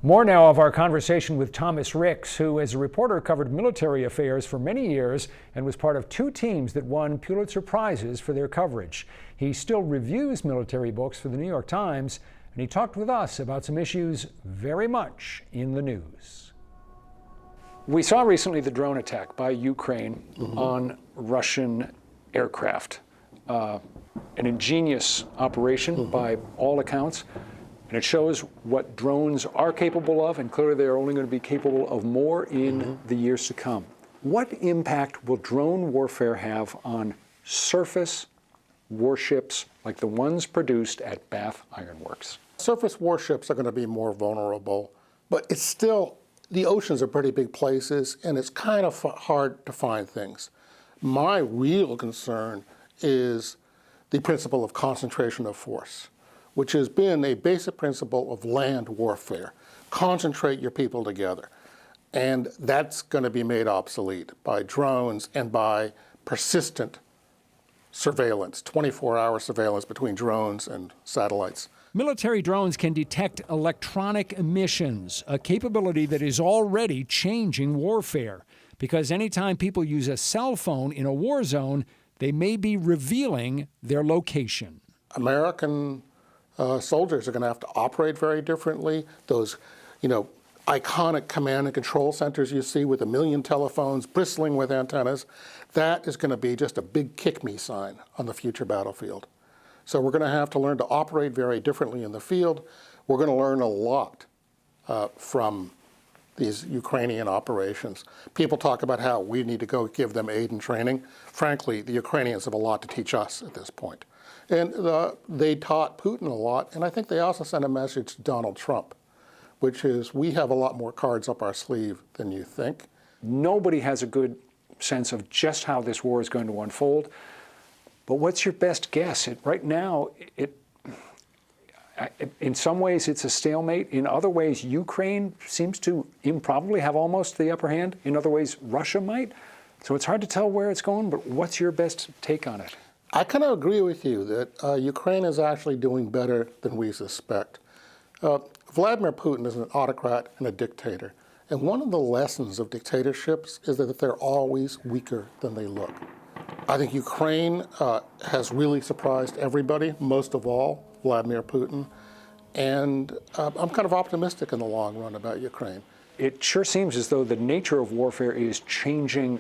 More now of our conversation with Thomas Ricks, who as a reporter covered military affairs for many years and was part of two teams that won Pulitzer Prizes for their coverage. He still reviews military books for the New York Times, and he talked with us about some issues very much in the news. We saw recently the drone attack by Ukraine on Russian aircraft. An ingenious operation by all accounts. And it shows what drones are capable of, and clearly they're only going to be capable of more in the years to come. What impact will drone warfare have on surface warships like the ones produced at Bath Iron Works? Surface warships are going to be more vulnerable, but it's still, the oceans are pretty big places, and it's kind of hard to find things. My real concern is the principle of concentration of force, which has been a basic principle of land warfare. Concentrate your people together. And that's going to be made obsolete by drones and by persistent surveillance, 24-hour surveillance between drones and satellites. Military drones can detect electronic emissions, a capability that is already changing warfare. Because anytime people use a cell phone in a war zone, they may be revealing their location. American soldiers are going to have to operate very differently. Those, iconic command and control centers you see with 1 million telephones bristling with antennas, that is going to be just a big kick-me sign on the future battlefield. So we're going to have to learn to operate very differently in the field. We're going to learn a lot from these Ukrainian operations. People talk about how we need to go give them aid and training. Frankly, the Ukrainians have a lot to teach us at this point. And they taught Putin a lot, and I think they also sent a message to Donald Trump, which is we have a lot more cards up our sleeve than you think. Nobody has a good sense of just how this war is going to unfold, but what's your best guess? Right now, in some ways it's a stalemate. In other ways, Ukraine seems to improbably have almost the upper hand. In other ways, Russia might. So it's hard to tell where it's going, but what's your best take on it? I kind of agree with you that Ukraine is actually doing better than we suspect. Vladimir Putin is an autocrat and a dictator. And one of the lessons of dictatorships is that they're always weaker than they look. I think Ukraine has really surprised everybody, most of all Vladimir Putin. And I'm kind of optimistic in the long run about Ukraine. It sure seems as though the nature of warfare is changing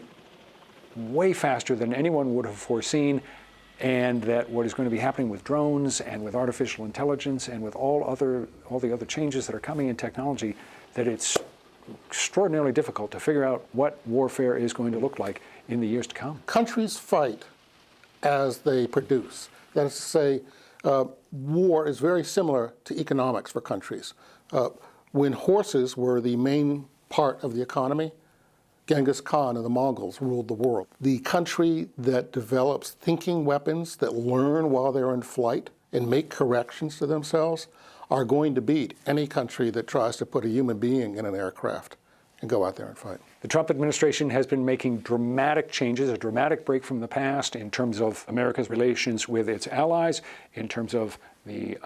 way faster than anyone would have foreseen. And that what is going to be happening with drones and with artificial intelligence and with all the other changes that are coming in technology, that it's extraordinarily difficult to figure out what warfare is going to look like in the years to come. Countries fight as they produce. That is to say, war is very similar to economics for countries. When horses were the main part of the economy, Genghis Khan and the Mongols ruled the world. The country that develops thinking weapons that learn while they're in flight and make corrections to themselves are going to beat any country that tries to put a human being in an aircraft and go out there and fight. The Trump administration has been making dramatic changes, a dramatic break from the past in terms of America's relations with its allies, in terms of the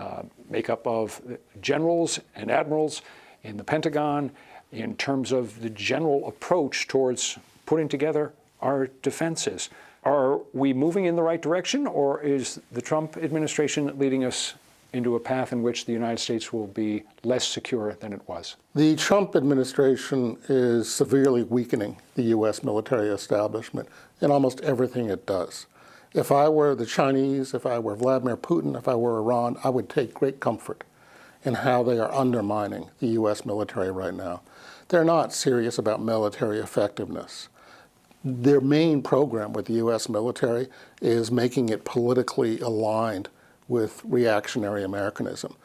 makeup of generals and admirals in the Pentagon, in terms of the general approach towards putting together our defenses. Are we moving in the right direction, or is the Trump administration leading us into a path in which the United States will be less secure than it was? The Trump administration is severely weakening the U.S. military establishment in almost everything it does. If I were the Chinese, if I were Vladimir Putin, if I were Iran, I would take great comfort in how they are undermining the U.S. military right now. They're not serious about military effectiveness. Their main program with the U.S. military is making it politically aligned with reactionary Americanism,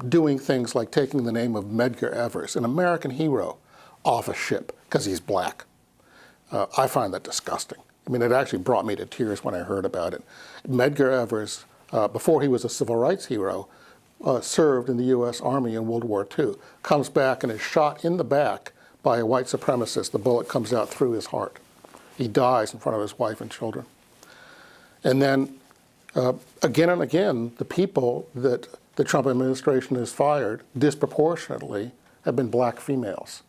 doing things like taking the name of Medgar Evers, an American hero, off a ship because he's black. I find that disgusting. I mean, it actually brought me to tears when I heard about it. Medgar Evers, before he was a civil rights hero, served in the U.S. Army in World War II, comes back and is shot in the back by a white supremacist. The bullet comes out through his heart. He dies in front of his wife and children. And then again and again, the people that the Trump administration has fired disproportionately have been black females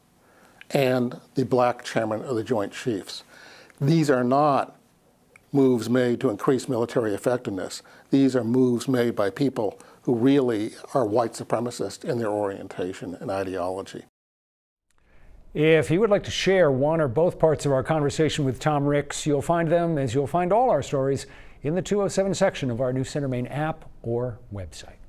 and the black chairman of the Joint Chiefs. These are not moves made to increase military effectiveness. These are moves made by people who really are white supremacists in their orientation and ideology. If you would like to share one or both parts of our conversation with Tom Ricks, you'll find them, as you'll find all our stories, in the 207 section of our new Center Maine app or website.